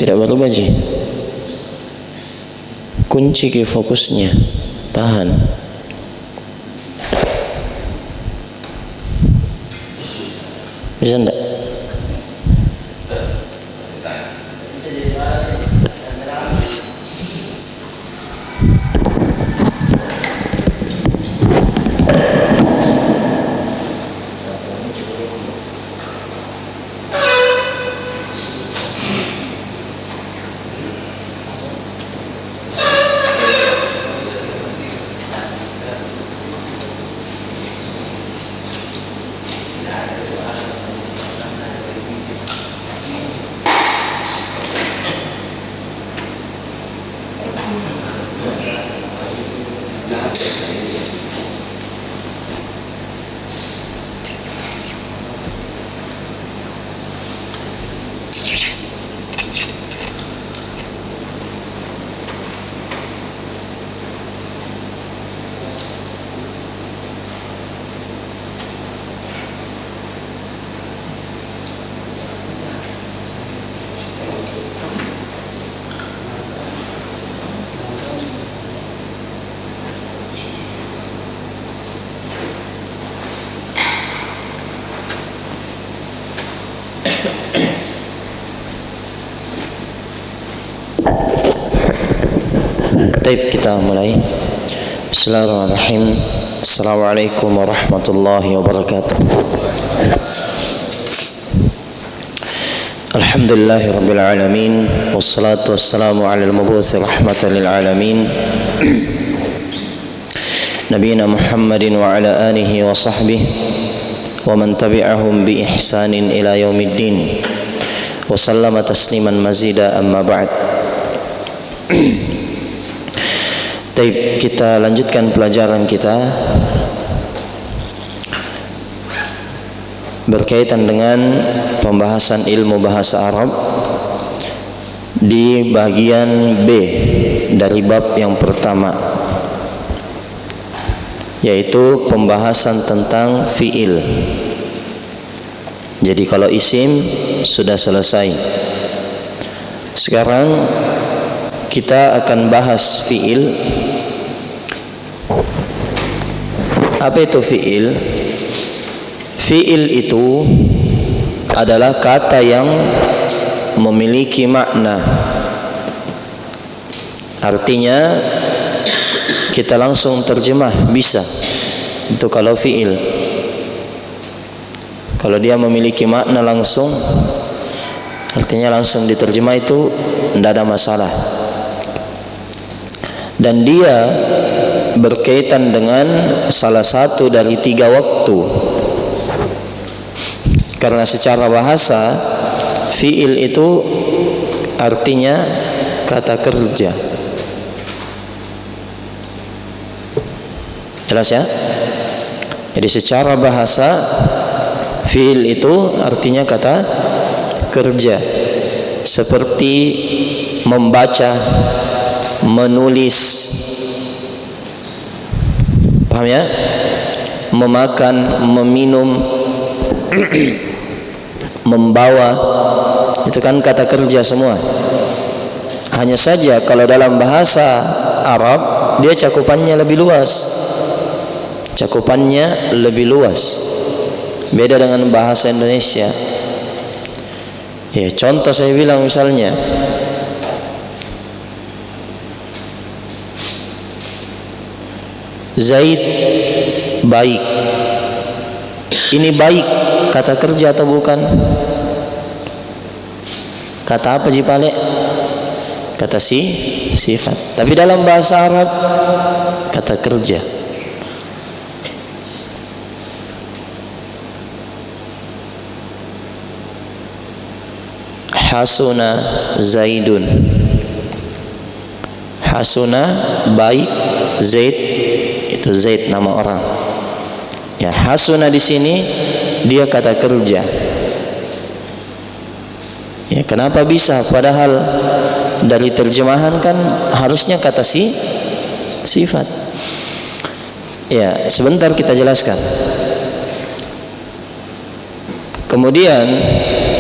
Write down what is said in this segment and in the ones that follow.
Tidak berubah Ji. Kunci ke fokusnya. Tahan. Bisa enggak? Baik, kita mulai. Bismillahirrahmanirrahim. Assalamualaikum warahmatullahi wabarakatuh. Alhamdulillahirabbil alamin, wassalatu wassalamu alal mabuuts rahmatan lil alamin. Nabiyina Muhammadin wa ala alihi wa sahbihi wa man tabi'ahum bi ihsanin ila yaumiddin. Wa sallama tasliman mazida, amma ba'd. Baik, kita lanjutkan pelajaran kita berkaitan dengan pembahasan ilmu bahasa Arab di bagian B dari bab yang pertama, yaitu pembahasan tentang fi'il. Jadi kalau isim sudah selesai. Sekarang kita akan bahas fi'il. Apa itu fi'il? Fi'il itu adalah kata yang memiliki makna. Artinya kita langsung terjemah bisa. Itu kalau fi'il. Kalau dia memiliki makna langsung, artinya langsung diterjemah, itu tidak ada masalah. Dan dia berkaitan dengan salah satu dari 3 waktu. Karena secara bahasa fi'il itu artinya kata kerja. Jelas ya? Jadi secara bahasa fi'il itu artinya kata kerja. Seperti membaca, menulis, paham ya? Memakan, meminum, membawa, itu kan kata kerja semua. Hanya saja kalau dalam bahasa Arab dia cakupannya lebih luas. Cakupannya lebih luas. Beda dengan bahasa Indonesia. Ya, contoh saya bilang misalnya, Zaid baik. Ini baik kata kerja atau bukan? Kata apa Jipale? Kata sifat. Tapi dalam bahasa Arab kata kerja. Hasuna Zaidun. Hasuna baik, Zaid itu Zaid nama orang. Ya, hasuna di sini dia kata kerja. Ya, kenapa bisa? Padahal dari terjemahan kan harusnya kata sifat. Ya, sebentar kita jelaskan. Kemudian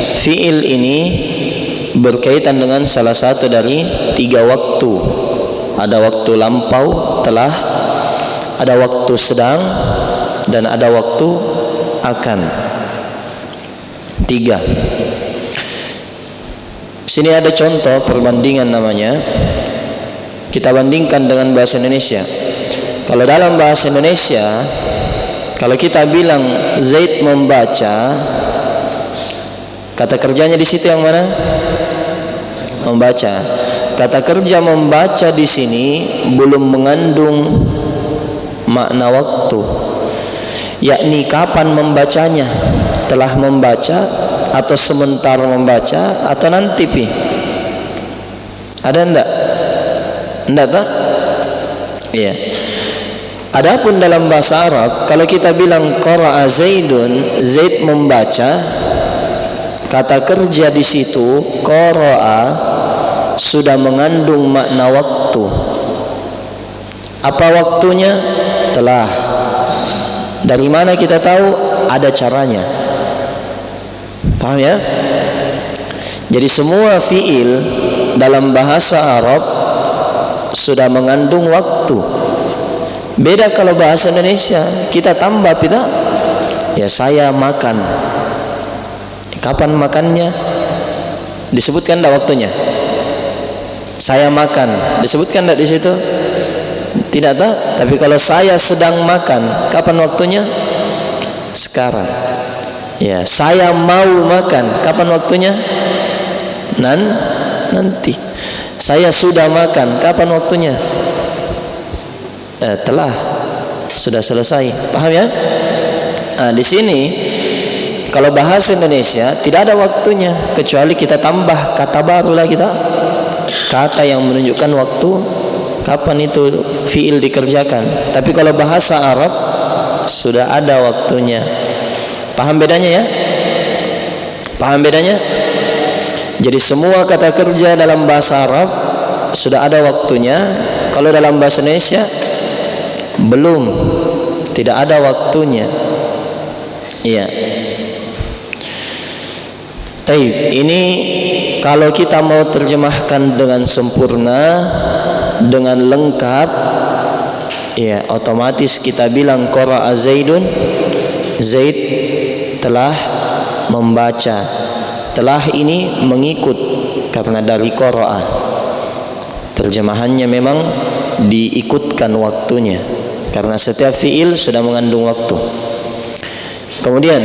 fi'il ini berkaitan dengan salah satu dari 3 waktu. Ada waktu lampau, telah, ada waktu sedang, dan ada waktu akan. 3. Sini ada contoh perbandingan namanya. Kita bandingkan dengan bahasa Indonesia. Kalau dalam bahasa Indonesia, kalau kita bilang Zaid membaca, kata kerjanya di situ yang mana? Membaca. Kata kerja membaca di sini belum mengandung makna waktu, yakni kapan membacanya, telah membaca atau sementara membaca atau nanti pi. Ada enggak? Enggak tak? Iya. Adapun dalam bahasa Arab, kalau kita bilang qara'a Zaidun, Zaid membaca, kata kerja di situ qara'a sudah mengandung makna waktu. Apa waktunya? Telah. Dari mana kita tahu? Ada caranya. Paham ya? Jadi semua fiil dalam bahasa Arab sudah mengandung waktu. Beda kalau bahasa Indonesia, kita tambah tidak? Ya, saya makan. Kapan makannya? Disebutkan tidak waktunya? Saya makan, disebutkan tidak di situ? Tidak tak? Tapi kalau saya sedang makan, kapan waktunya? Sekarang. Ya, saya mau makan, kapan waktunya? Nanti. Saya sudah makan, kapan waktunya? Telah, sudah selesai. Paham ya? Di sini kalau bahasa Indonesia tidak ada waktunya, kecuali kita tambah kata baru lah, kita kata yang menunjukkan waktu kapan itu fiil dikerjakan. Tapi kalau bahasa Arab sudah ada waktunya. Paham bedanya ya? Paham bedanya? Jadi semua kata kerja dalam bahasa Arab sudah ada waktunya. Kalau dalam bahasa Indonesia belum, tidak ada waktunya. Iya. Taib, ini kalau kita mau terjemahkan dengan sempurna, dengan lengkap, ya otomatis kita bilang qara'a Zaidun, Zaid telah membaca. Telah ini mengikut karena dari qara'a. Terjemahannya memang diikutkan waktunya, karena setiap fiil sudah mengandung waktu. Kemudian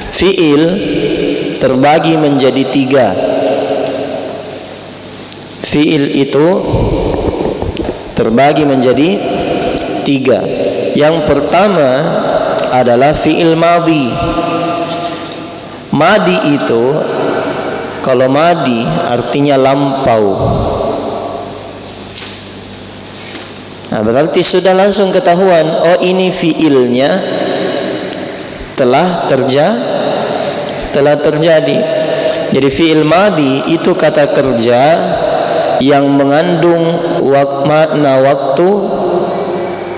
fiil terbagi menjadi 3. Fiil itu terbagi menjadi 3. Yang pertama adalah fiil madhi. Madhi itu, kalau madhi artinya lampau. Nah, berarti sudah langsung ketahuan, oh ini fiilnya telah terjadi. Jadi fiil madhi itu kata kerja yang mengandung makna waktu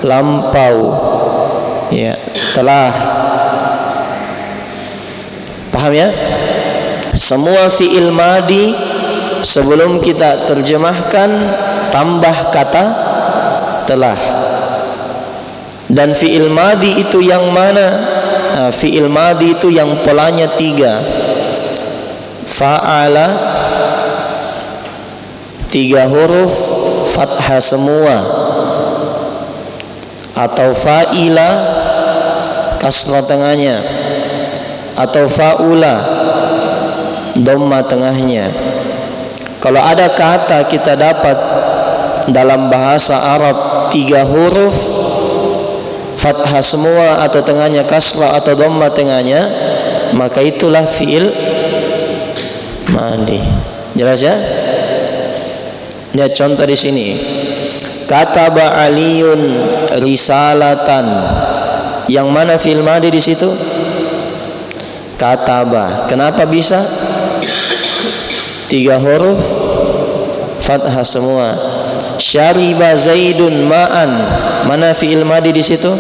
lampau. Ya, telah. Paham ya? Semua fiil madhi sebelum kita terjemahkan tambah kata telah. Dan fiil madhi itu yang mana? Fiil madhi itu yang polanya 3. Fa'ala 3 huruf fathah semua, atau fa'ila kasrah tengahnya, atau fa'ula dhamma tengahnya. Kalau ada kata kita dapat dalam bahasa Arab 3 huruf fathah semua atau tengahnya kasrah atau dhamma tengahnya, maka itulah fiil madhi. Jelas ya? Lihat contoh di sini. Kataba Aliyun risalatan. Yang mana fiil madhi di situ? Kataba. Kenapa bisa? 3 huruf fathah semua. Syariba Zaidun ma'an. Mana fiil madhi di situ?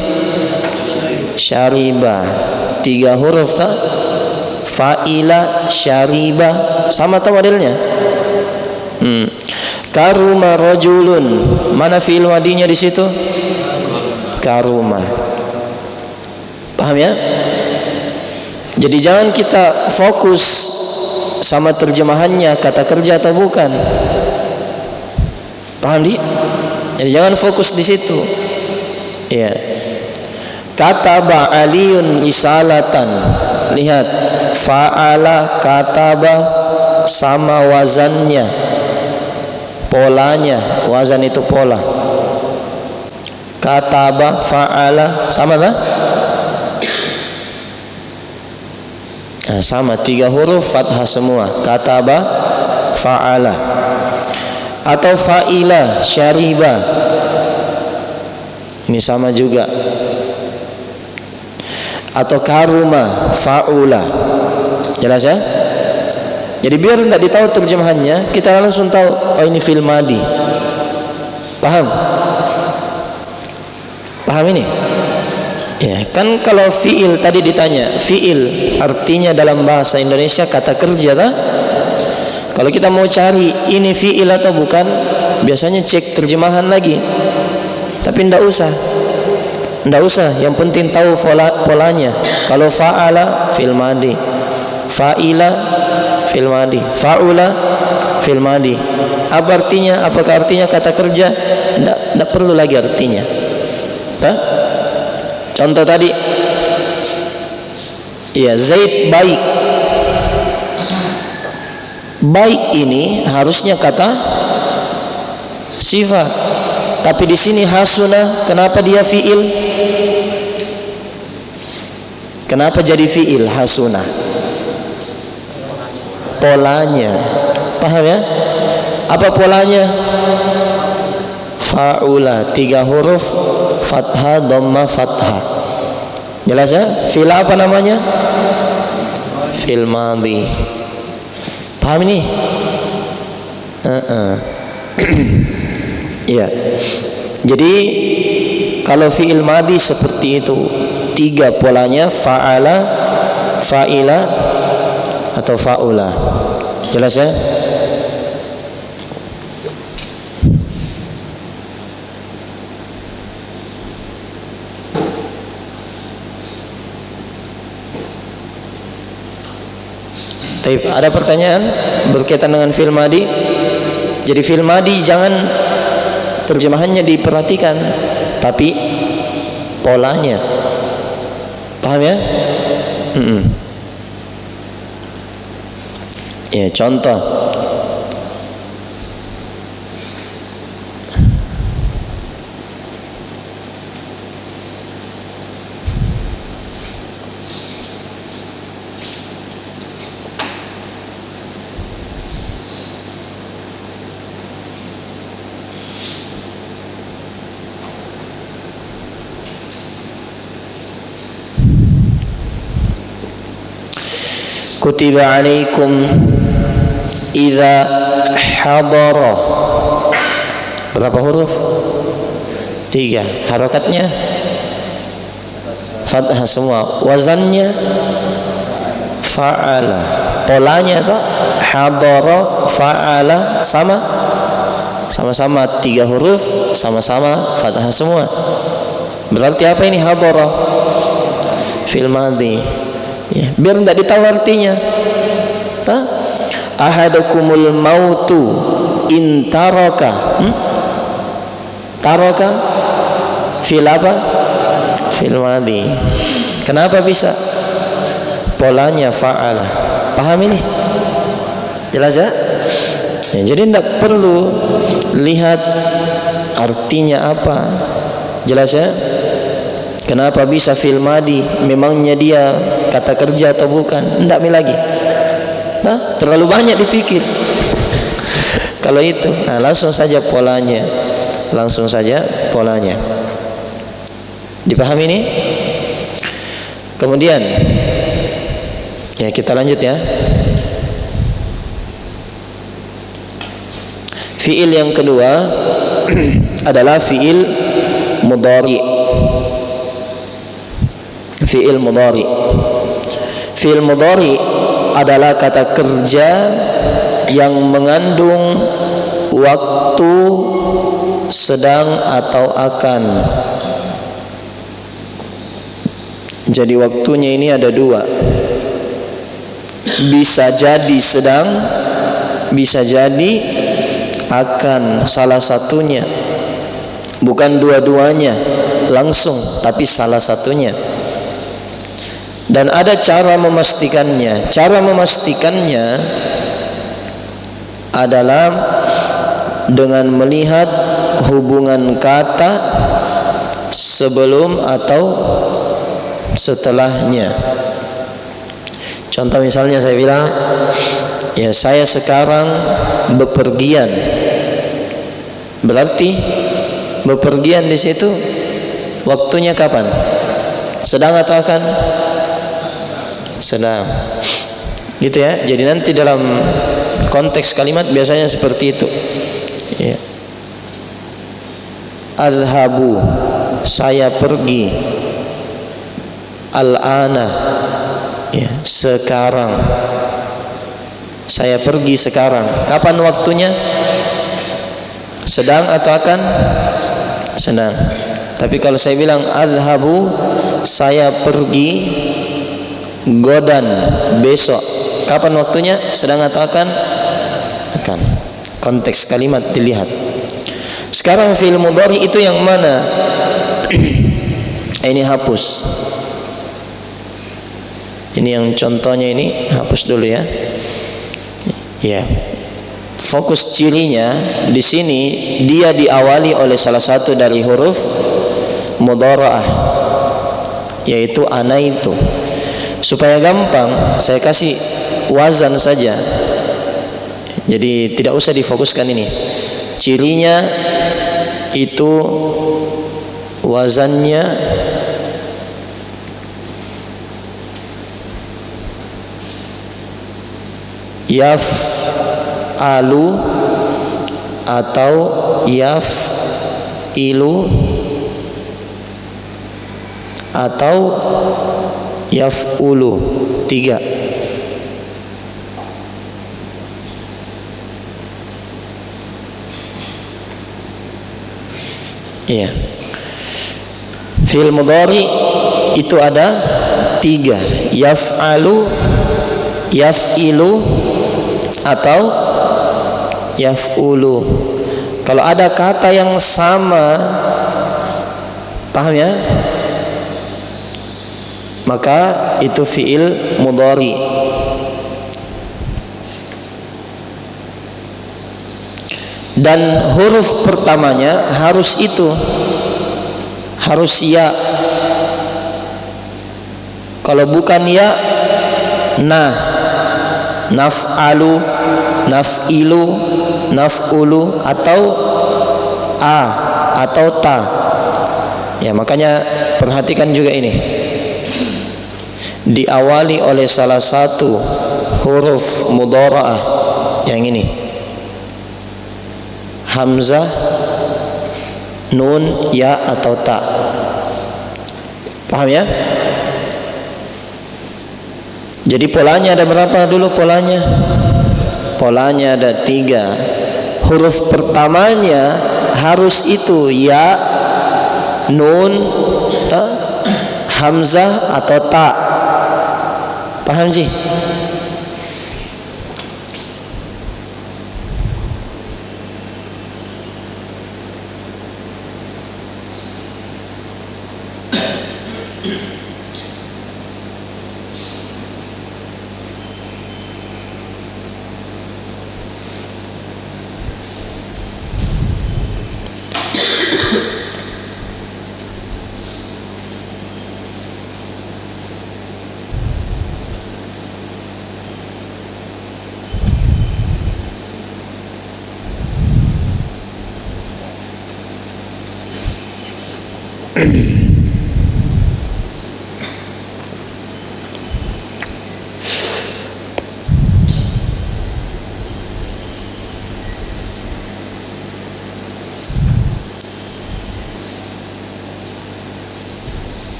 Syariba. 3 huruf tak? fa'ila, syariba, sama tuh modelnya. Karuma rajulun, mana fi'il madinya di situ? Karuma. Paham ya? Jadi jangan kita fokus sama terjemahannya, kata kerja atau bukan. Paham di? Jadi jangan fokus di situ. Ya. Kataba Aliun isalatan. Lihat, fa'ala, kataba sama wazannya, polanya. Wazan itu pola. Kataba, fa'ala sama tak? Nah, sama, 3 huruf fathah semua. Kataba, fa'ala. Atau fa'ila, syariba, ini sama juga. Atau karuma, fa'ula. Jelas ya? Jadi biar tidak ditahu terjemahannya, kita langsung tahu, oh ini fi'il madi. Paham? Paham ini? Ya, kan kalau fi'il tadi ditanya, fi'il artinya dalam bahasa Indonesia kata kerja tak? Kalau kita mau cari ini fi'il atau bukan, biasanya cek terjemahan lagi. Tapi tidak usah. Tidak usah, yang penting tahu polanya. Kalau fa'ala fi'il madi, fa'ila fi'il madi, fa'ula fi'il madi. Apa artinya? Apakah artinya kata kerja? Tidak perlu lagi artinya. Hah? Contoh tadi, ya, Zaid baik. Baik ini harusnya kata sifat, tapi di sini hasuna. Kenapa dia fiil? Kenapa jadi fiil hasuna? Polanya. Paham ya? Apa polanya? Fa'ula, 3 huruf, fathah, dhamma, fathah. Jelas ya? Fi'il apa namanya? Fi'il madhi. Paham ini? Ya. Jadi kalau fi'il madhi seperti itu, 3 polanya, fa'ala, fa'ila, atau fa'ula. Jelas ya? Ada pertanyaan berkaitan dengan fi'il madi? Jadi fi'il madi jangan terjemahannya diperhatikan, tapi polanya. Paham ya? Ya, contoh. Kutiba alaikum idza hadara. Berapa huruf? 3. Harakatnya fathah semua. Wazannya fa'ala. Polanya itu hadara, fa'ala, sama-sama 3 huruf, sama-sama fathah semua. Berarti apa ini hadara? Fi'il madhi. Ya, biar tidak ditahu artinya. Ahadukumul mautu in taraka. Taraka fil apa? Fil madhi. Kenapa bisa? Polanya fa'ala. Paham ini? Jelas ya? Ya, jadi tidak perlu lihat artinya apa. Jelas ya? Kenapa bisa fil madi? Memangnya dia kata kerja atau bukan? Tidak lagi. Terlalu banyak dipikir. Kalau itu, langsung saja polanya. Langsung saja polanya. Dipahami ini? Kemudian, ya kita lanjut ya. Fiil yang kedua adalah fiil mudhari. Fi'il mudhari. Fi'il mudhari adalah kata kerja yang mengandung waktu sedang atau akan. Jadi waktunya ini ada dua, bisa jadi sedang, bisa jadi akan, salah satunya, bukan dua-duanya langsung, tapi salah satunya. Dan ada cara memastikannya. Cara memastikannya adalah dengan melihat hubungan kata sebelum atau setelahnya. Contoh misalnya saya bilang, ya saya sekarang bepergian. Berarti bepergian di situ waktunya kapan? Sedang atau akan? Sedang. Gitu ya. Jadi nanti dalam konteks kalimat biasanya seperti itu. Ya. Adhabu, saya pergi. Al-ana, ya, sekarang. Saya pergi sekarang. Kapan waktunya? Sedang atau akan? Sedang. Tapi kalau saya bilang adhabu, saya pergi godan, besok. Kapan waktunya? Sedang atau akan? Akan. Konteks kalimat dilihat. Sekarang fi'il mudhari itu yang mana? Ini hapus. Ini yang contohnya ini hapus dulu ya. Ya. Fokus cirinya di sini dia diawali oleh salah satu dari huruf mudhara'ah, yaitu anaitu. Supaya gampang saya kasih wazan saja. Jadi tidak usah difokuskan ini. Cirinya itu wazannya yaf'alu atau yaf'ilu atau yaf'ulu. 3. Iya. Fi'il mudhari itu ada 3, yaf'alu, yaf'ilu atau yaf'ulu. Kalau ada kata yang sama, paham ya? Maka itu fi'il mudhari. Dan huruf pertamanya harus itu, harus ya. Kalau bukan ya, nah, naf'alu, naf'ilu, naf'ulu atau a atau ta. Ya, makanya perhatikan juga ini. Diawali oleh salah satu huruf mudhara'ah yang ini. Hamzah, nun, ya atau ta. Paham ya? Jadi polanya ada berapa dulu polanya? Polanya ada 3. Huruf pertamanya harus itu ya, nun, hamzah atau ta. Paham Ji?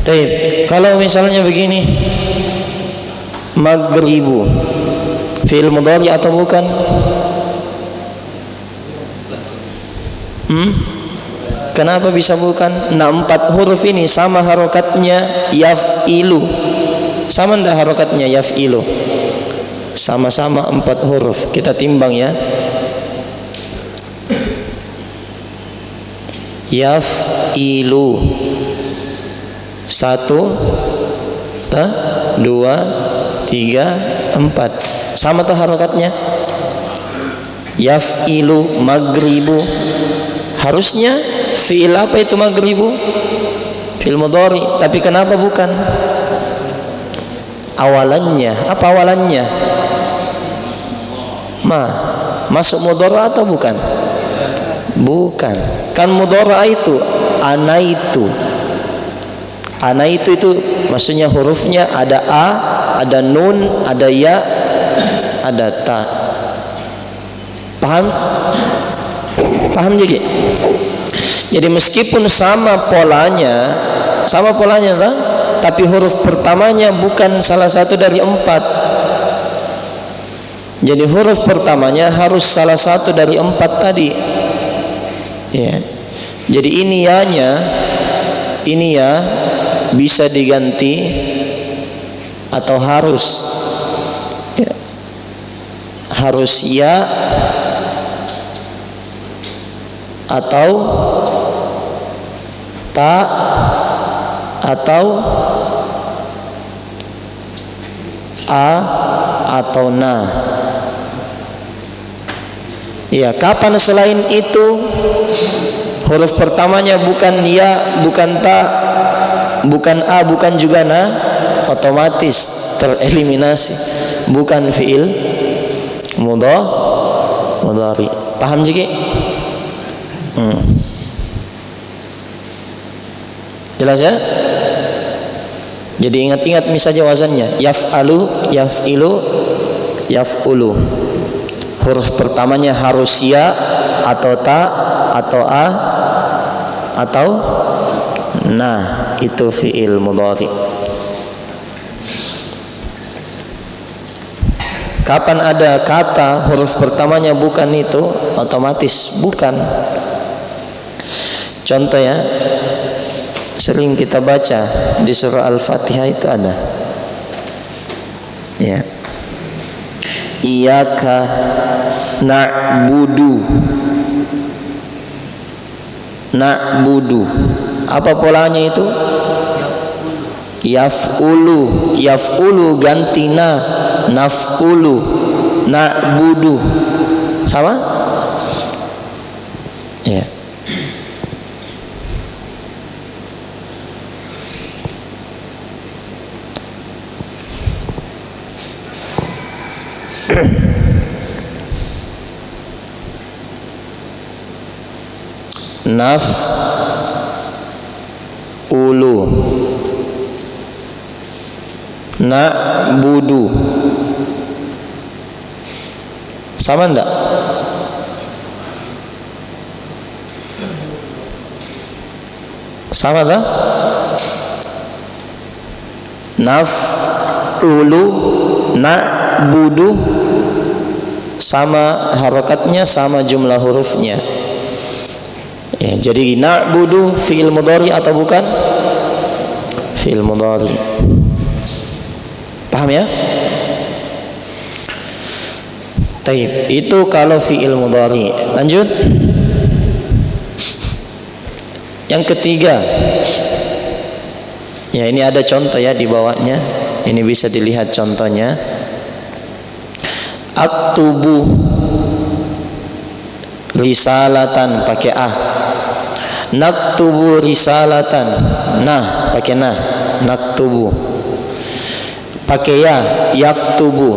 Taib. Kalau misalnya begini, maghribu fi'il mudhari atau bukan? Kenapa bisa bukan? Nah, 4 huruf ini sama harokatnya yaf'ilu. Sama ndak harokatnya yaf'ilu? Sama-sama 4 huruf. Kita timbang ya. Yaf'ilu 1 2 3 4. Sama tuh harokatnya. Yaf'ilu maghribu. Harusnya fi'il apa itu maghribu? Fi'il mudhari. Tapi kenapa bukan? Awalannya. Apa awalannya? Masuk mudhari atau bukan? Bukan. Kan mudhari itu anaitu. Anaitu itu maksudnya hurufnya ada a, ada nun, ada ya, ada ta. Paham? Paham jadi? Jadi meskipun sama polanya lah, tapi huruf pertamanya bukan salah satu dari 4. Jadi huruf pertamanya harus salah satu dari 4 tadi. Ya. Jadi ini ya bisa diganti atau harus ya. Harus ya atau ta atau a atau na. Ya, kapan selain itu huruf pertamanya bukan ya, bukan ta, bukan a, bukan juga na, otomatis tereliminasi. Bukan fi'il mudhari. Paham juga? Jelas ya? Jadi ingat-ingat misalnya wazannya. Yaf'alu, yaf'ilu, yaf'ulu. Huruf pertamanya harus ya atau ta atau a atau na. Itu fi'il mudhari. Kapan ada kata huruf pertamanya bukan itu, otomatis bukan. Contoh ya, sering kita baca di surah Al-Fatihah itu ada ya, iyyaka na'budu. Apa polanya itu? Yaf'ulu ganti na, naf'ulu, na'budu. Sama? Ya. Naf'ulu, na'budu. Sama enggak? Sama tak? Naf'ulu, na'budu. Sama harokatnya, sama jumlah hurufnya ya. Jadi na'budu fi'il mudhari atau bukan? Fi'il mudhari. Paham ya? Taib. Itu kalau fi'il mudhari. Lanjut. Yang ketiga. Ya, ini ada contoh ya di bawahnya. Ini bisa dilihat contohnya. Aktubu risalatan pakai a. Naktubu risalatan, nah pakai nah, naktubu. Pakai ya, yaktubu.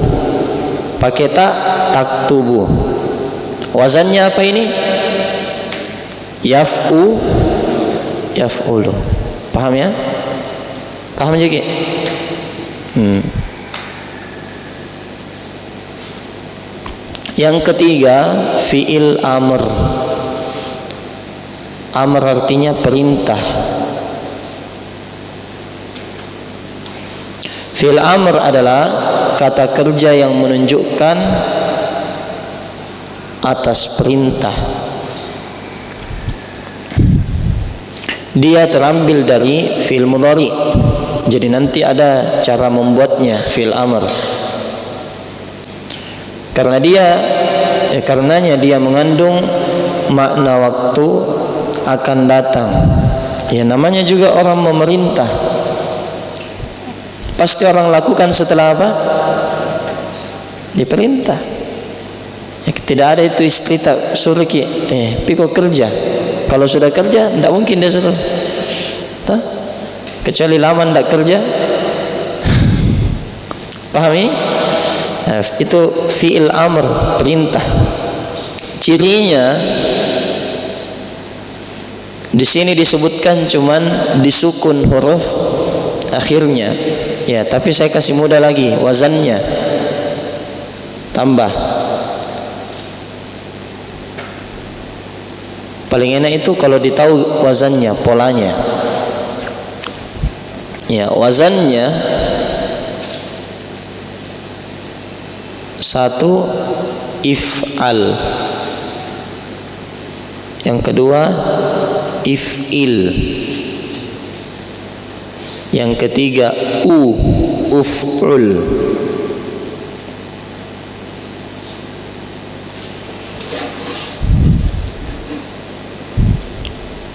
Pakai ta, taktubu. Wazannya apa ini? Yaf'ulu. Paham ya? Paham juga? Yang ketiga, fi'il amr. Amr artinya perintah. Fi'il amr adalah kata kerja yang menunjukkan atas perintah. Dia terambil dari fi'il mudhari. Jadi nanti ada cara membuatnya fi'il amr. Karenanya dia mengandung makna waktu akan datang. Ya, namanya juga orang memerintah. Pasti orang lakukan setelah apa? Diperintah. Ya, tidak ada itu istri tak suruh piko kerja. Kalau sudah kerja, tidak mungkin dia suruh. Kecuali lama tidak kerja. Pahami? Nah, itu fi'il amr, perintah. Cirinya di sini disebutkan cuman disukun huruf akhirnya. Ya, tapi saya kasih mudah lagi wazannya. Tambah. Paling enak itu kalau ditahu wazannya, polanya. Ya, wazannya satu if'al, yang kedua if'il, yang ketiga uf'ul.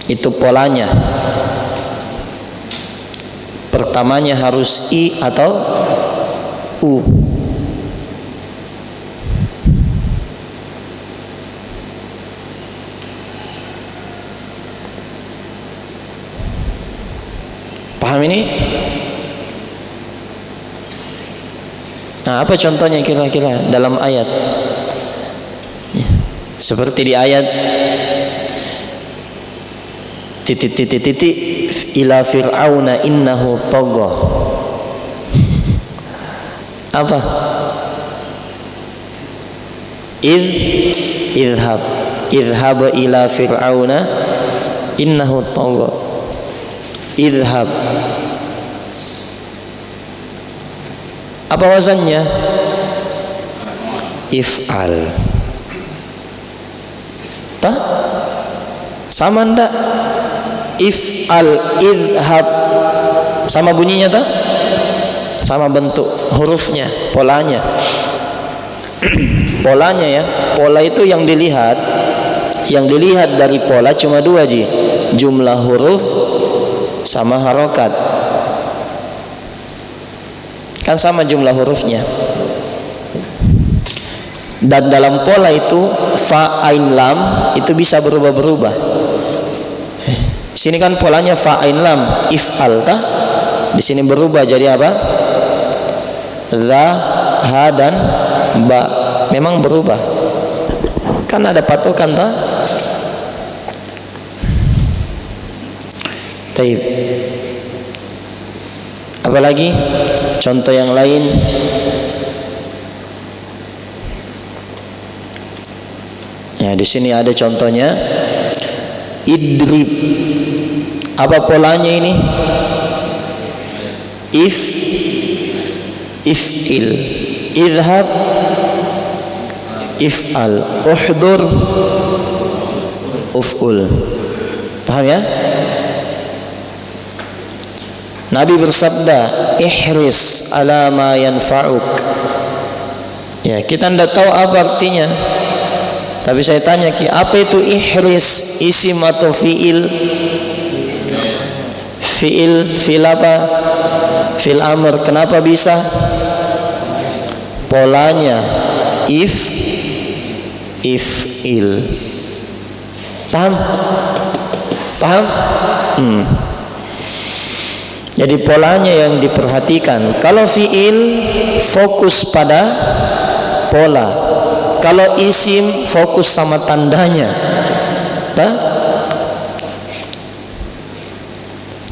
Itu polanya. Pertamanya harus i atau u. Paham ini? Nah, apa contohnya kira-kira dalam ayat? Ya, seperti di ayat titik ila fir'auna innahu tagha. Apa? Idhhab ila fir'auna innahu tagha. Idhhab. Apa wazannya? If'al. Sama ndak? If'al, idhab, sama bunyinya tak? Sama bentuk hurufnya, polanya. Polanya ya, pola itu yang dilihat dari pola cuma dua ji, jumlah huruf sama harokat. Kan sama jumlah hurufnya. Dan dalam pola itu fa ain lam itu bisa berubah-berubah. Sini kan polanya fa ain lam if'al tah. Di sini berubah jadi apa? Za, ha dan ba. Memang berubah. Kan ada patokan tah. Taib. Apalagi contoh yang lain? Ya, di sini ada contohnya. Idrib. Apa polanya ini? If'il. Idhab, if'al. Uhdur, uf'ul. Paham ya? Nabi bersabda, ihris ala ma yanfa'uk. Ya, kita tidak tahu apa artinya. Tapi saya tanya, apa itu ihris? Isim atau fi'il? Fi'il apa? Fi'il amr. Kenapa bisa? Polanya if'il. Paham? Jadi polanya yang diperhatikan. Kalau fi'il fokus pada pola. Kalau isim fokus sama tandanya.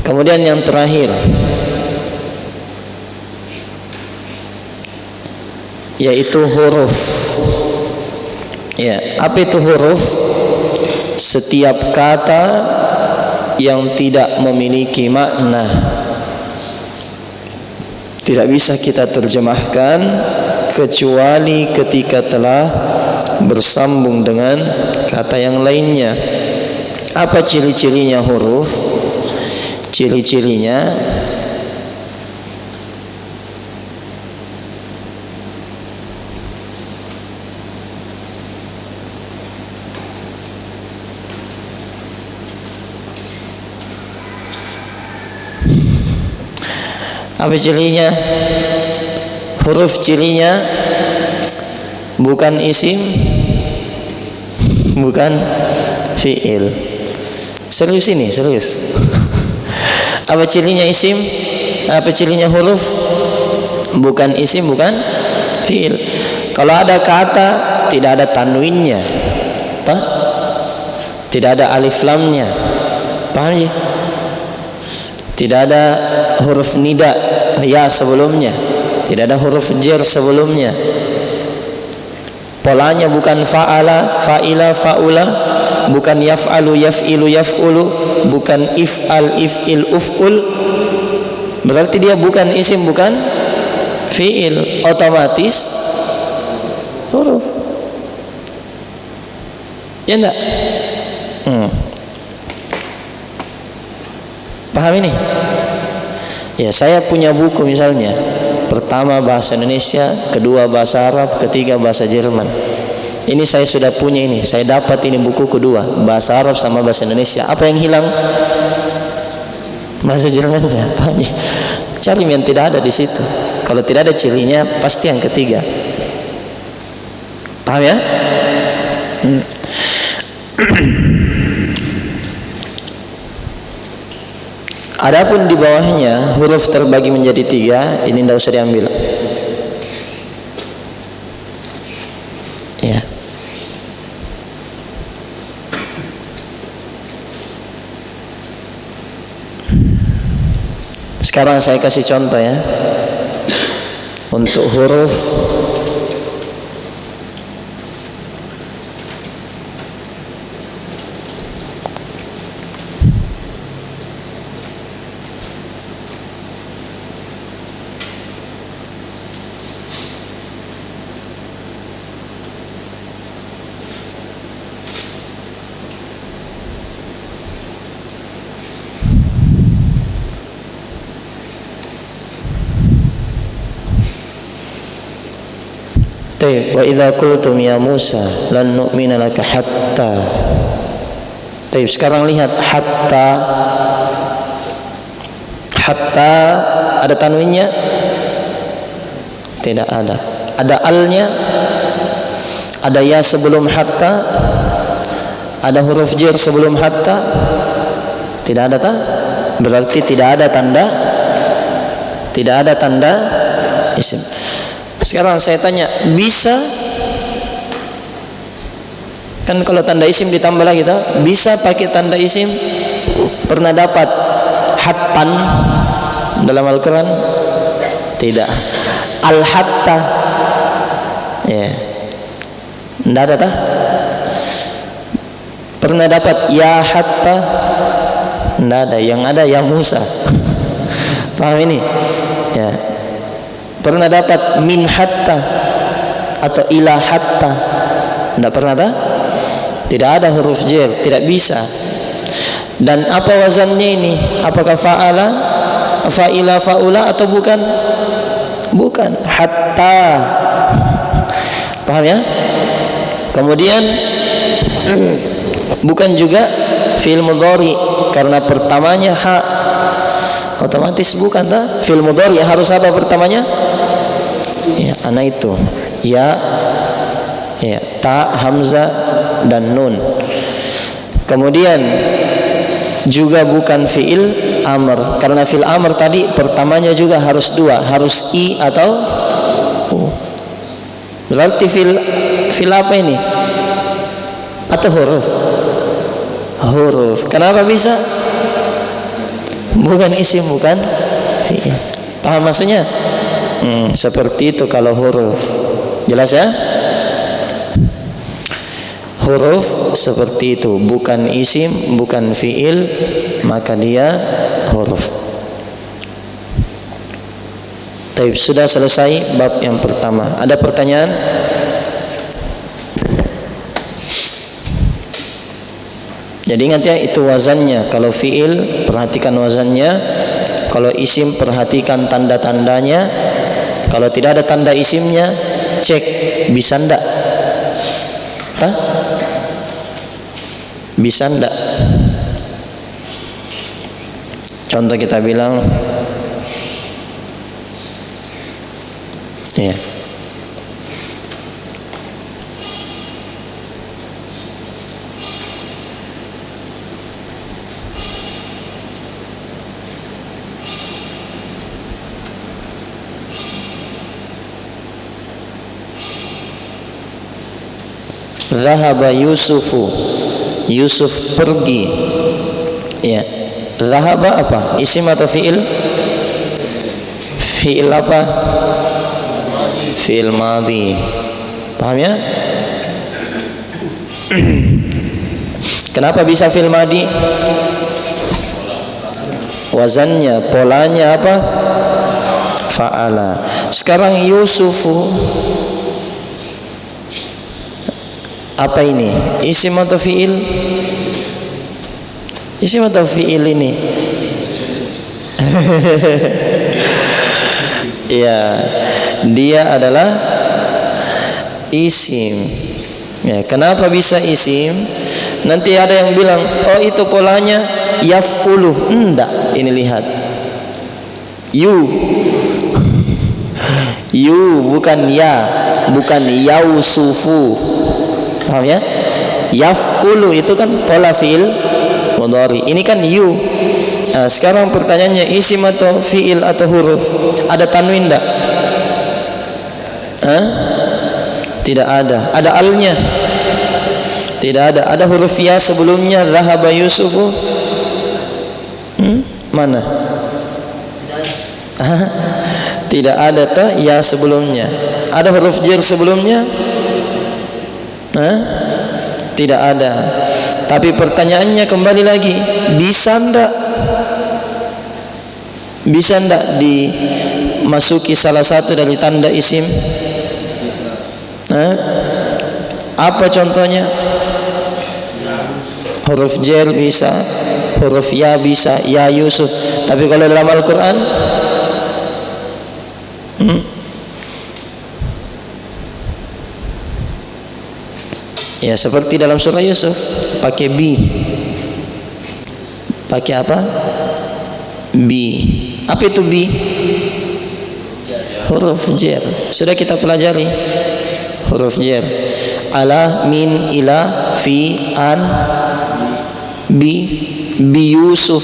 Kemudian yang terakhir, yaitu huruf. Ya, apa itu huruf? Setiap kata yang tidak memiliki makna tidak bisa kita terjemahkan kecuali ketika telah bersambung dengan kata yang lainnya. Apa ciri-cirinya huruf? Ciri-cirinya apa cirinya? Huruf cirinya bukan isim, bukan fi'il. Serius ini, serius. Apa cirinya isim? Apa cirinya huruf? Bukan isim, bukan fi'il. Kalau ada kata tidak ada tanwinnya, tidak ada alif lamnya, paham ya? Tidak ada huruf nida ya sebelumnya, tidak ada huruf jar sebelumnya. Polanya bukan fa'ala, fa'ila, fa'ula, bukan yaf'alu, yaf'ilu, yaf'ulu, bukan if'al, if'il, uf'ul. Berarti dia bukan isim, bukan fi'il, otomatis huruf. Ya enggak? Paham ini? Ya, saya punya buku misalnya, pertama bahasa Indonesia, kedua bahasa Arab, ketiga bahasa Jerman. Ini saya sudah punya ini, saya dapat ini buku kedua, bahasa Arab sama bahasa Indonesia. Apa yang hilang? Bahasa Jermannya. Paham ya? Cari yang tidak ada di situ. Kalau tidak ada cirinya, pasti yang ketiga. Paham ya? Adapun di bawahnya huruf terbagi menjadi 3, ini tidak usah diambil. Ya. Sekarang saya kasih contoh ya. Untuk huruf wa idza qultum ya Musa lan nu'mina laka hatta. Sekarang lihat hatta. Hatta ada tanwinnya? Tidak ada. Ada alnya? Ada ya sebelum hatta? Ada huruf jar sebelum hatta? Tidak ada Berarti tidak ada tanda, tidak ada tanda isim. Sekarang saya tanya, bisa? Kan kalau tanda isim ditambah lagi bisa pakai tanda isim? Pernah dapat hattan dalam Al-Quran? Tidak. Al-hatta, ya, tidak ada Pernah dapat ya hatta? Tidak ada. Yang ada ya Musa. Paham ini? Ya. Pernah dapat min hatta atau ila hatta? Tidak pernah Tidak ada huruf jar, tidak bisa. Dan apa wazannya ini? Apakah fa'ala, fa'ila, fa'ula atau bukan? Bukan, hatta. Paham ya? Kemudian bukan juga fi'il mudhari karena pertamanya ha. Otomatis bukan fi'il mudhari harus apa pertamanya? Ya, anak itu ya, ta, hamzah dan nun. Kemudian juga bukan fi'il amr karena fi'il amr tadi pertamanya juga harus dua, harus i atau u. Berarti fi'il apa ini? Atau huruf? Huruf. Kenapa bisa? Bukan isim, bukan fi'il. Paham maksudnya? Seperti itu kalau huruf. Jelas ya? Huruf seperti itu, bukan isim, bukan fi'il, maka dia huruf. Taib, sudah selesai bab yang pertama. Ada pertanyaan? Jadi ingat ya, itu wazannya. Kalau fiil perhatikan wazannya, kalau isim perhatikan tanda-tandanya. Kalau tidak ada tanda isimnya, cek bisa ndak? Bisa ndak? Contoh kita bilang ya, Zahaba Yusufu, Yusuf pergi. Ya, zahaba apa? Isim atau fiil? Fiil apa? Fiil madhi. Paham ya? Kenapa bisa fiil madhi? Wazannya, polanya apa? Fa'ala. Sekarang Yusufu, apa ini? Isim atau fiil? Isim atau fiil ini? Ya, dia adalah isim. Ya, kenapa bisa isim? Nanti ada yang bilang, oh itu polanya yaf'ulu. Enggak, ini lihat. You bukan ya, bukan yausufu. Paham ya? Yaf'ulu itu kan pola fi'il mudhari. Ini kan you. Nah, sekarang pertanyaannya, isim atau fi'il atau huruf? Ada tanwin enggak? Tidak ada. Ada alnya? Tidak ada. Ada huruf ya sebelumnya, zahaba Yusufu? Mana? Tidak ada toh ya sebelumnya. Ada huruf jar sebelumnya? Tidak ada. Tapi pertanyaannya kembali lagi, bisa ndak? Bisa ndak dimasuki salah satu dari tanda isim? Apa contohnya? Huruf jar bisa, huruf ya bisa, ya Yusuf. Tapi kalau dalam Al-Quran, ya seperti dalam surah Yusuf pakai bi. Pakai apa? Bi. Apa itu bi? Huruf jar. Sudah kita pelajari huruf jar. Ala, min, ila, fi, an, bi Yusuf.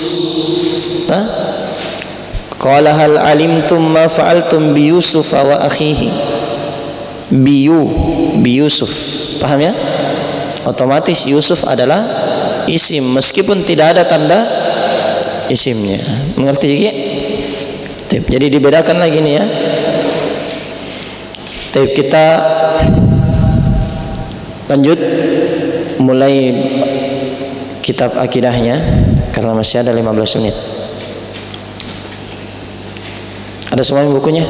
Qala hal alimtum ma fa'altum bi Yusuf wa akhihi. Bi Yusuf. Paham ya? Otomatis Yusuf adalah isim meskipun tidak ada tanda isimnya. Mengerti juga? Jadi dibedakan lagi nih ya. Kita lanjut mulai kitab akidahnya karena masih ada 15 menit. Ada semua bukunya?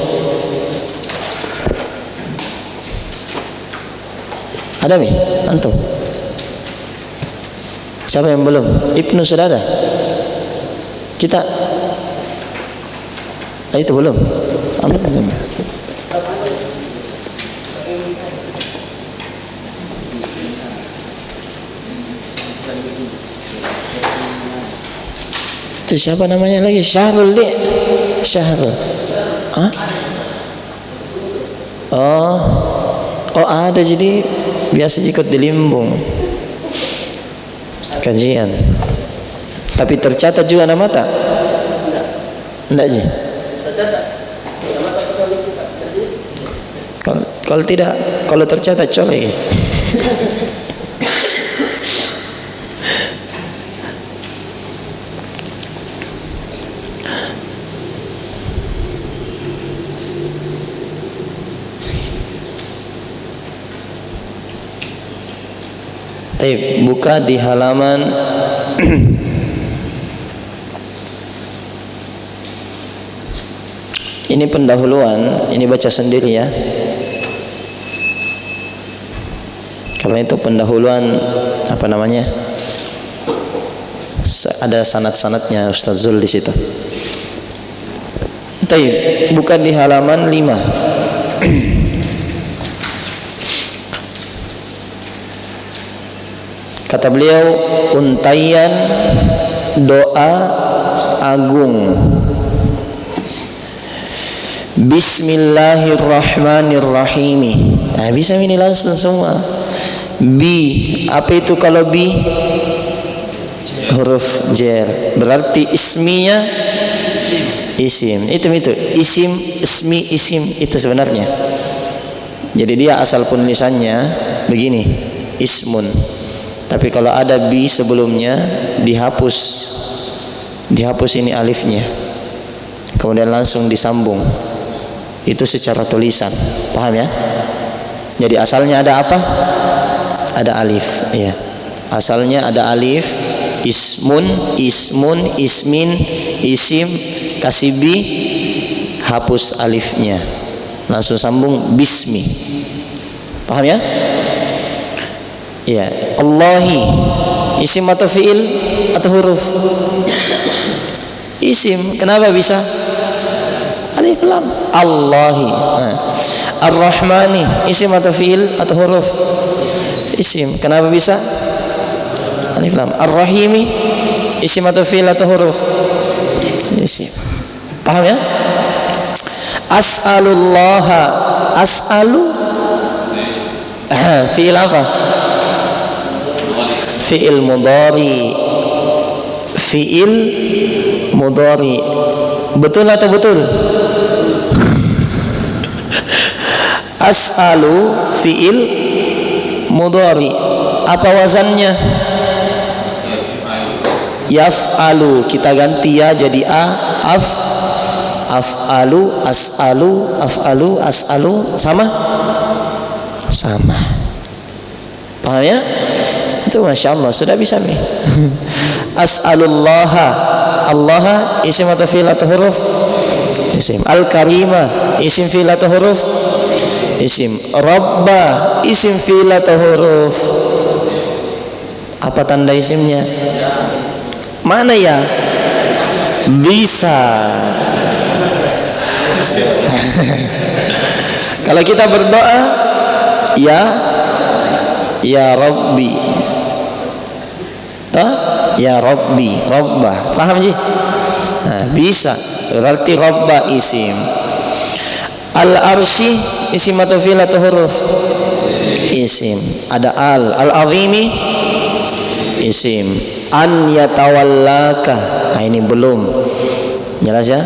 Ada nih, antum? Siapa yang belum? Ibnu sudah ada? Kita? Itu belum? Ambil. Itu siapa namanya lagi? Syahrul deh. Syahrul. Oh ada, jadi biasa ikut di Limbung kajian. Tapi tercatat juga nama tak? Enggak ji? Kalau tidak, kalau tercatat colek. Buka di halaman Ini pendahuluan, ini baca sendiri ya. Karena itu pendahuluan apa namanya? Ada sanad-sanadnya Ustaz Zul di situ. Baik, bukan di halaman 5. Kata beliau, untaian doa agung. Bismillahirrahmanirrahim. Nah, bisa ini langsung semua. Bi, apa itu kalau bi? Huruf jar. Berarti isminya isim. Itu isim, ismi, isim itu sebenarnya. Jadi dia asal penulisannya begini, ismun. Tapi kalau ada bi sebelumnya dihapus ini alifnya. Kemudian langsung disambung. Itu secara tulisan. Paham ya? Jadi asalnya ada apa? Ada alif, ya. Asalnya ada alif, ismun, ismin, isim, kasih bi, hapus alifnya, langsung sambung bismi. Paham ya? Ya. Allahi, isim atau fiil atau huruf? Isim. Kenapa bisa? Alif lam. Allahi. Ar-Rahmani, isim atau fiil atau huruf? Isim. Kenapa bisa? Alif lam. Ar-Rahimi, isim atau fiil atau huruf? Isim. Paham ya? As'alullaha, as'alu fiil apa? Fiil mudhari. Fiil mudhari. Betul atau betul? As'alu fiil mudhari. Apa wazannya? Yaf'alu. Kita ganti ya jadi af'alu, as'alu, af'alu, as'alu. Sama? Sama. Paham ya? Itu Masya Allah, sudah bisa nih. As'alullaha, Allah isim atau fi'il atau huruf? Isim. Al-Karimah, isim fi'il atau huruf? Isim. Rabba, isim fi'il atau huruf? Apa tanda isimnya? Mana ya? Bisa. Kalau kita berdoa, ya Rabbi, ya Rabbi, Rabbah. Paham ji? Nah, bisa. Berarti Rabbah isim. Al-Arsy isim atau fi'il atau huruf? Isim. Ada al-Azimi isim. An yatawallaka. Nah, ini belum jelas ya,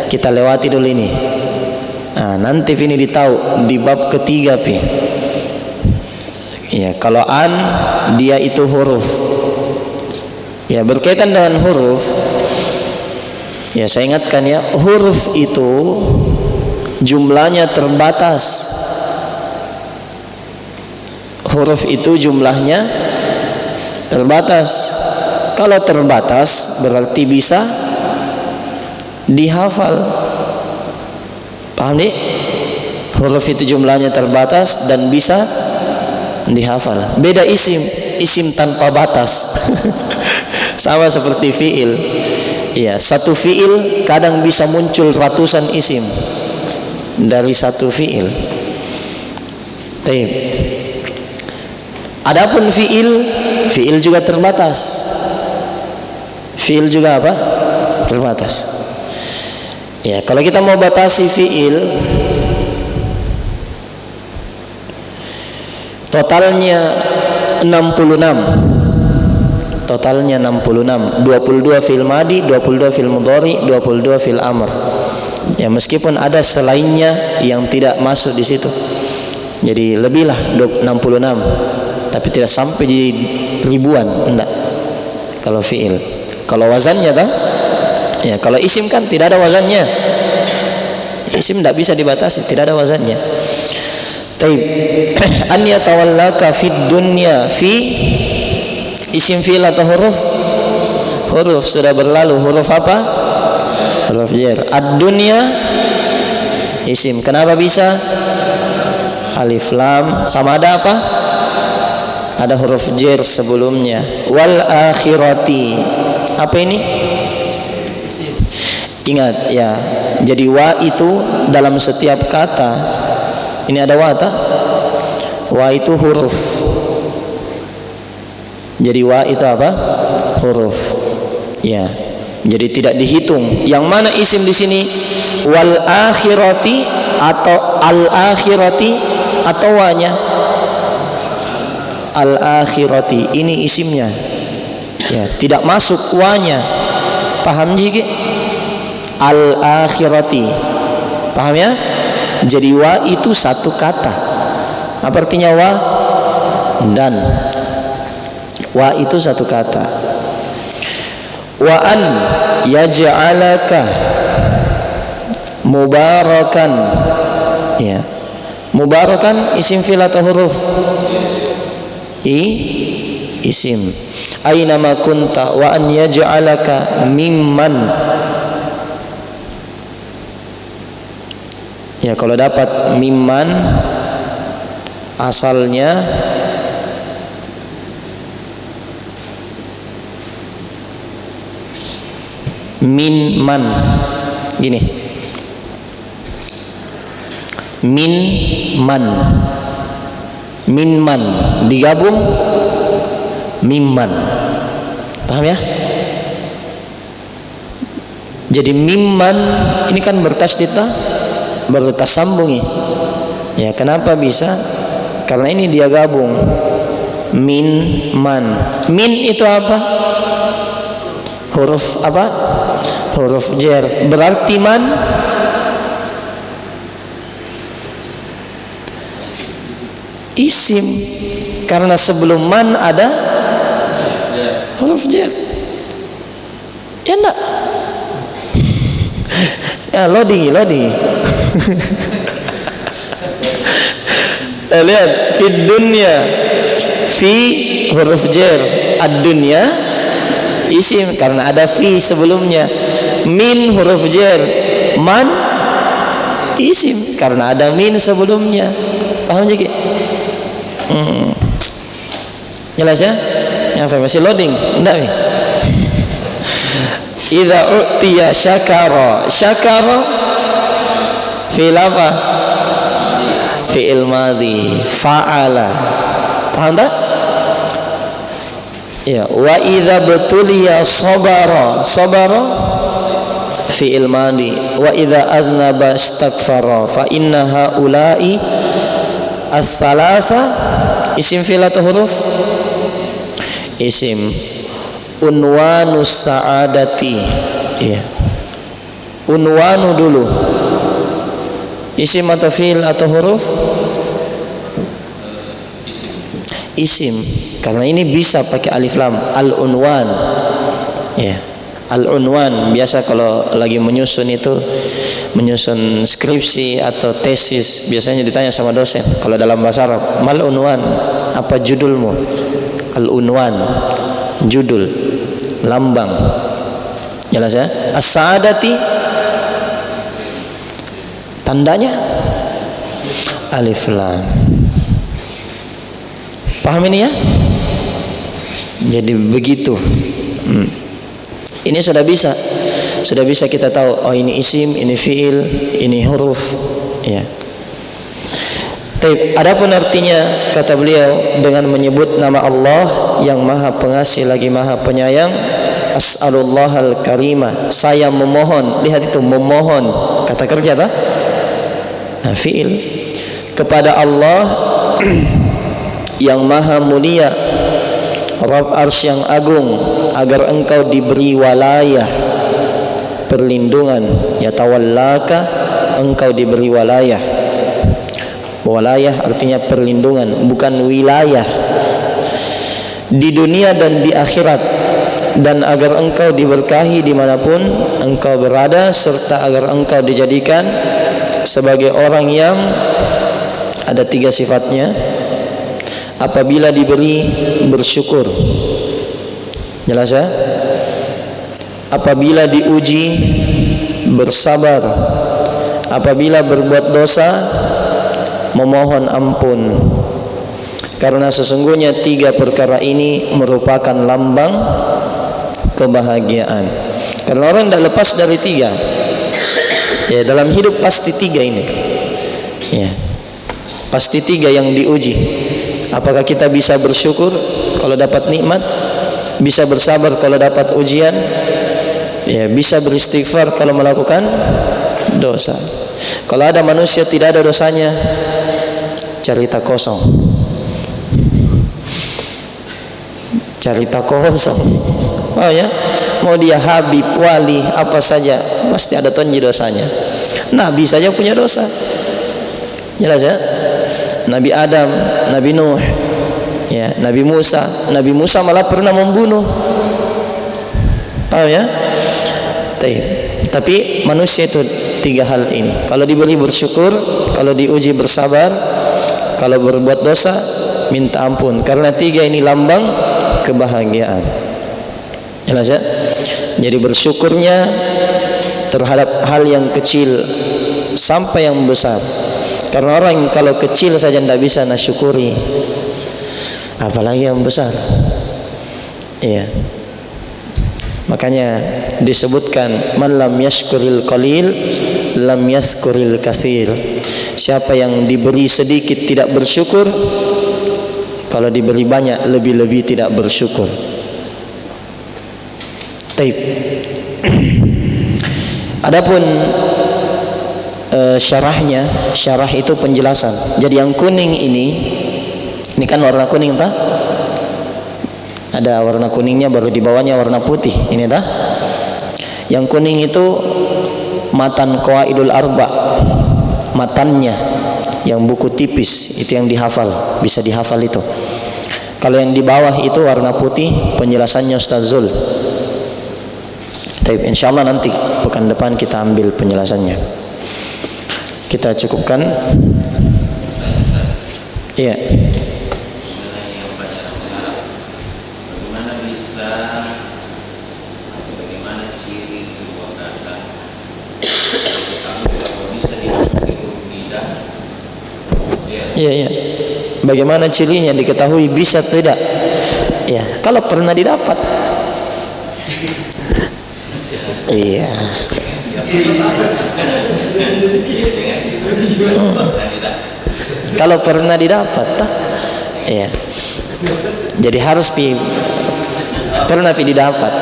kita lewati dulu ini. Nah, nanti ini ditahu di bab ketiga pi. Ya, kalau an dia itu huruf. Ya, berkaitan dengan huruf. Ya, saya ingatkan ya, huruf itu jumlahnya terbatas. Huruf itu jumlahnya terbatas. Kalau terbatas berarti bisa dihafal. Paham nih? Huruf itu jumlahnya terbatas dan bisa dihafal. Beda isim, isim tanpa batas. Sama seperti fiil. Iya, satu fiil kadang bisa muncul ratusan isim dari satu fiil. Taib. Adapun fiil juga terbatas. Fiil juga apa? Terbatas. Ya, kalau kita mau batasi fiil, totalnya 66. Totalnya 66. 22 fiil madi, 22 fiil mudhari, 22 fiil amr. Ya, meskipun ada selainnya yang tidak masuk di situ. Jadi lebihlah 66. Tapi tidak sampai jadi ribuan, enggak. Kalau fiil. Kalau wazannya tak? Ya, kalau isim kan tidak ada wazannya. Isim tidak bisa dibatasi, tidak ada wazannya. Taib. An yatawallaka fid dunya, fi isim fi'il atau huruf? Huruf sudah berlalu. Huruf apa? Huruf jar. Ad-dunya Isim. Kenapa bisa? Alif lam sama ada apa? Ada huruf jar sebelumnya. Wal akhirati. Apa ini? Ingat ya. Jadi wa itu dalam setiap kata. Ini ada wa tak? Wa itu huruf. Jadi wa itu apa? Huruf. Ya. Jadi tidak dihitung. Yang mana isim di sini? Wal akhirati atau al akhirati atau wa-nya? Al akhirati. Ini isimnya. Ya, tidak masuk wa-nya. Paham jiki? Al akhirati. Paham ya? Jadi wa itu satu kata. Apa artinya wa? Dan. Wa itu satu kata. Wa an yaj'alaka mubarakan. Ya. Mubarakan isim fi'il atau huruf? Isim. Aina ma kunta wa an yaj'alaka mimman. Ya, kalau dapat mimman asalnya min man, gini, min man digabung mimman. Paham ya? Jadi mimman ini kan bertasydid, bertasambungi. Ya, kenapa bisa? Karena ini dia gabung. Min man. Min itu apa? Huruf apa? Huruf jar. Berarti man isim. Karena sebelum man ada huruf jar. Ya enggak? Ya, loading. Lihat, fi dunya, fi huruf jar, ad-dunya isim karena ada fi sebelumnya. Min huruf jar, man isim karena ada min sebelumnya. Paham jadi? Jelas ya? Yang masih loading? Enggak nih? Idza utiya syakara. Syakara fi'il apa? Fi'il madhi. Fa'ala. Paham tak? Ya, wa idza betuliya sabara. Sabara fi'il madhi. Wa idza adznaba istaghfara. Fa inna haula'i as-salasa isim fi'il atau huruf? Isim. Unwanus sa'adati. Ya. Unwanu dulu. Isim atau fi'il atau huruf? Isim. Karena ini bisa pakai alif lam. Al-unwan. Ya. Al-unwan biasa kalau lagi menyusun itu, menyusun skripsi atau tesis, biasanya ditanya sama dosen. Kalau dalam bahasa Arab, mal unwan, apa judulmu? Al-unwan, judul, lambang. Jelas ya? As-sa'adati tandanya alif lam. Paham ini ya? Jadi begitu. Ini sudah bisa kita tahu. Oh, ini isim, ini fiil, ini huruf. Ya. Adapun artinya kata beliau dengan menyebut nama Allah yang Maha Pengasih lagi Maha Penyayang. As'alullahal karimah. Saya memohon. Lihat itu, memohon. Kata kerja tak? Nah, fiil. Kepada Allah yang Maha Mulia, Rabb Arsy yang agung, agar engkau diberi walayah, perlindungan. Ya tawallaka, engkau diberi walayah. Walayah artinya perlindungan, bukan wilayah. Di dunia dan di akhirat. Dan agar engkau diberkahi dimanapun engkau berada, serta agar engkau dijadikan sebagai orang yang ada 3 sifatnya. Apabila diberi bersyukur. Jelas ya? Apabila diuji bersabar. apabila berbuat dosa memohon ampun, karena sesungguhnya 3 perkara ini merupakan lambang kebahagiaan. Karena orang tidak lepas dari 3. Ya, dalam hidup pasti 3 ini. Ya, pasti 3 yang diuji. Apakah kita bisa bersyukur kalau dapat nikmat, bisa bersabar kalau dapat ujian, ya, bisa beristighfar kalau melakukan dosa. Kalau ada manusia tidak ada dosanya, cerita kosong. Cerita kosong. Oh ya, mau dia habib, wali, apa saja pasti ada tonji dosanya. Nabi saja punya dosa. Jelas ya? Nabi Adam, Nabi Nuh, ya, Nabi Musa malah pernah membunuh. Paham ya? Tapi manusia itu 3 hal ini. Kalau diberi bersyukur, kalau diuji bersabar, kalau berbuat dosa minta ampun. Karena 3 ini lambang kebahagiaan. Jelas ya? Jadi bersyukurnya terhadap hal yang kecil sampai yang besar. Karena orang kalau kecil saja tidak bisa nasyukuri, apalagi yang besar. Iya. Makanya disebutkan man lam yashkuril qalil lam yashkuril katsir. Siapa yang diberi sedikit tidak bersyukur, kalau diberi banyak lebih-lebih tidak bersyukur. Taib. Adapun syarah itu penjelasan. Jadi yang kuning ini kan warna kuning tak? Ada warna kuningnya, baru di bawahnya warna putih. Ini tak? Yang kuning itu matan qawaidul arba, matannya yang buku tipis itu yang dihafal, bisa dihafal itu. Kalau yang di bawah itu warna putih, penjelasannya Ustaz Zul. Tapi insyaallah nanti pekan depan kita ambil penjelasannya. Kita cukupkan. Iya. Bagaimana ciri sebuah kata Iya. Bagaimana cirinya diketahui bisa tidak? Ya, kalau pernah didapat. Iya. Kalau pernah didapat, iya. Jadi harus pernah didapat.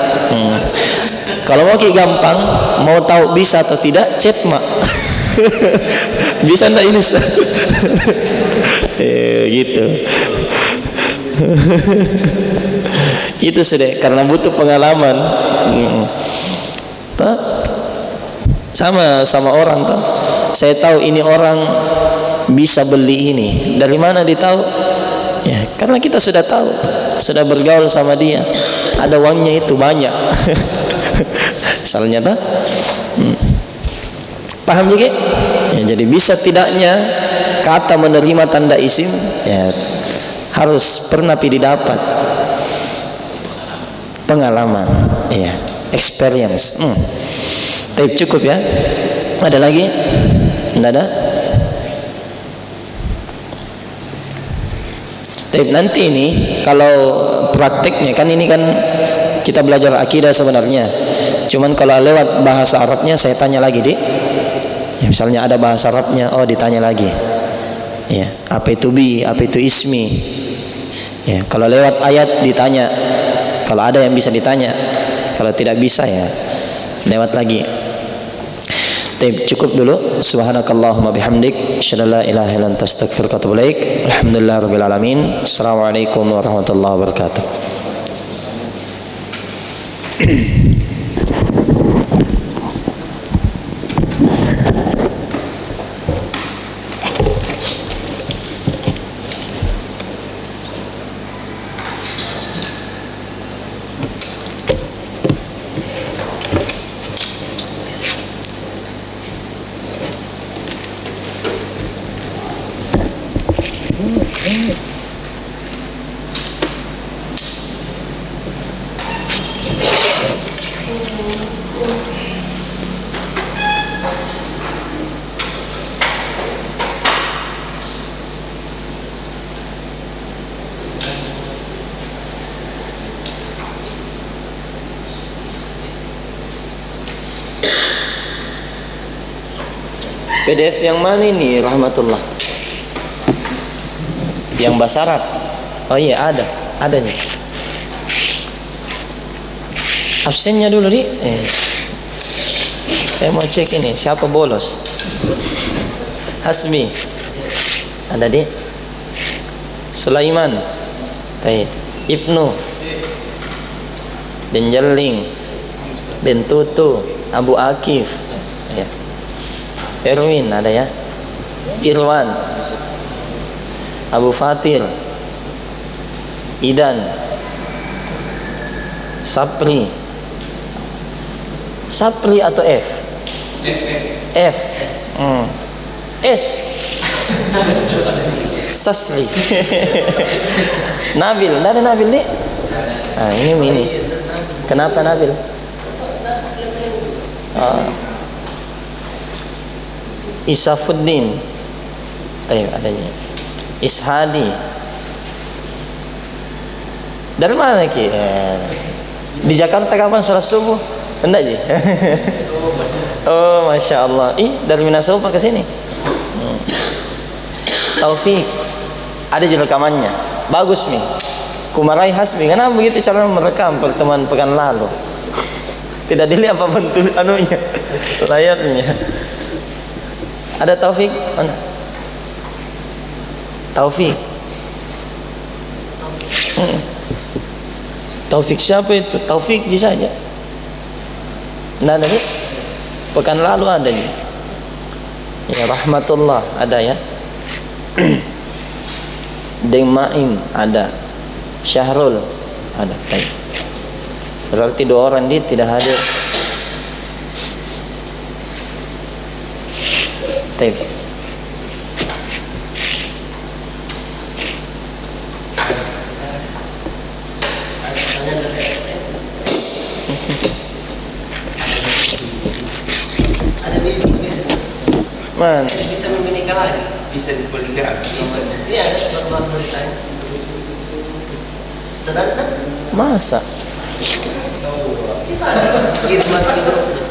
Kalau mau gampang, mau tahu bisa atau tidak, chat mak. Bisa enggak ini? Gitu. Itu sudah karena butuh pengalaman. Sama orang tuh. Saya tahu ini orang bisa beli ini. Dari mana ditahu? Ya, karena kita sudah tahu, sudah bergaul sama dia. Ada uangnya itu banyak. Misalnya tuh. Paham juga? Ya, jadi bisa tidaknya kata menerima tanda isim, ya harus pernah didapat pengalaman, ya, experience. Tapi cukup ya. Ada lagi? Tidak ada? Tapi nanti ini kalau prakteknya kan ini kan kita belajar akidah sebenarnya. Cuman kalau lewat bahasa Arabnya saya tanya lagi, Dik. Ya, misalnya ada bahasa Arabnya, oh ditanya lagi. Ya, apa itu bi, apa itu ismi. Ya, kalau lewat ayat ditanya. Kalau ada yang bisa ditanya. Kalau tidak bisa ya lewat lagi. Cukup dulu. Subhanakallahumma bihamdik, asyhadu an la ilaha illa anta, astaghfiruka wa atubu ilaik. Alhamdulillahirabbil alamin. Assalamualaikum warahmatullahi wabarakatuh. PDF yang mana ini Rahmatullah? Yang bahasa Arab. Oh iya ada nih. Absennya dulu di. Saya mau cek ini siapa bolos. Hasmi. Ada di. Sulaiman. Baik. Ibnu. Dan Jeling. Dan Tutu. Abu Akif. Ya. Erwin ada ya. Irwan. Abu Fatil. Idan. Sapri. Sapri atau F? F. S. Sasli. Nabil, ada Nabil nih? Ah, ini. Kenapa Nabil? Isafuddin. Ayo adanya. Ishadi. Dari mana Ki? Di Jakarta kapan sholat subuh? Enggak Ji? Oh, Masya Allah. Dari Minasupa ke sini. Taufik. Ada di rekamannya. Bagus Mi. Kumarahi Hasmi. Karena begitu cara merekam pertemuan pekan lalu. Tidak dilihat apa bentuk anunya, layarnya. Ada Taufik? Mana? Taufik. Taufik siapa itu? Taufik saja. Nah, ada nih. Pekan lalu ada nih. Ya Rahmatullah ada ya. Deng Maim ada. Syahrul ada. Berarti 2 orang dia tidak hadir. Taib. Man. Bisa menikah lagi. Bisa dipoligrafi. Bisa. Ini ada baru ditanya. Sedangkan Masa? kita ada kiriman di grup.